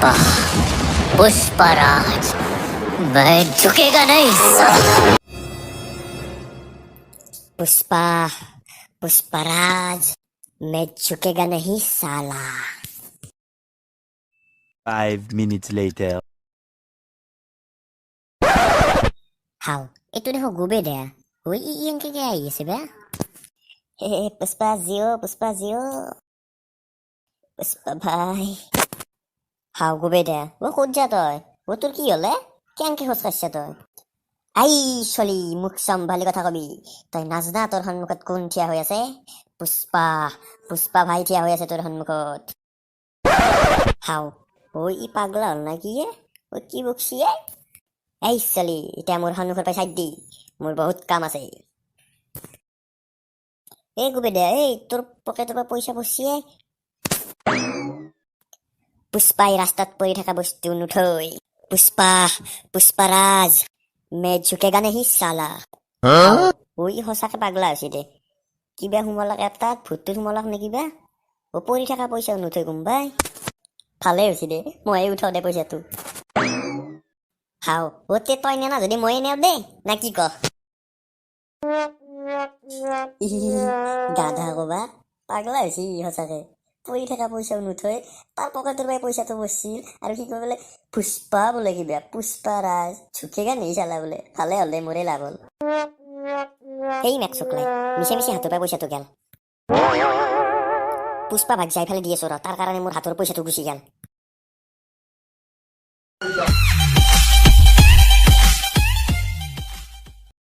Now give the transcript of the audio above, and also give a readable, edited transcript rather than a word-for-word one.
पुष्पा पुष्पराज मैं झुकेगा नहीं साला। पुष्पा पुष्पराज मैं झुकेगा नहीं साला। 5 minutes later. How itu dah gue beda. Oi yang kayak sih ba. Puspa Zio, Puspa bhai. How go beda? Wo khod ja toy? Wo তোর কি হলে? কেনকে হসকাচ্ছা তই? আই চলি মুখ সম্ভালি কথা কবি। তই নাজনা তোর সন্মুখত কোন থিয়া হৈ আছে? পুষ্পা ভাই থিয়া হৈ আছে তোর সন্মুখত। হাও ওই ই পাগলা হল না কি ও কি বকছি এই চলি এটা মোর সন্মুখৰ পৰা চাইড দি মোৰ বহুত কাম আছে। এই গুবে দে এই তোৰ পকেটৰ পৰা পইচা পচিয়ে পুষ্পাই ৰাস্তাত পৰি থকা বস্তু নুঠৈ। পুষ্পৰাজ মে ঝুকেগা নেহি সালা। ওই সঁচাকে পাগলা হৈছে দে। কিবা সোমালাক এটাত ভূতটো সোমালাক নে কিবা ও পৰি থকা পইচা নুঠৈ কোনবাই। ভালে হৈছে দে ময়ে উঠাও দে পইচাটো। হাও ওতে তই নে না যদি ময়ে নেও দে না কি ক? গাধা কবা পাগলা হৈছে সঁচাকে। পৰি থকা পইচাও নুঠৈ তাৰ পকেটৰ পৰা পইচাটো বচিল আৰু কি কয় বোলে পুষ্পা বোলে কিবা পুষ্পৰাজ ঝুকেগা নেহি চালা বোলে। ভালে হলে মোৰে লাভ হল। এই মেক চকলাই মিছা মিছি হাতৰ পৰা পইচাটো গেল। পুষ্পা ভাগ যাই ফেলে দি আছো তাৰ কাৰণে মোৰ হাতৰ পইচাটো গুচি গেল।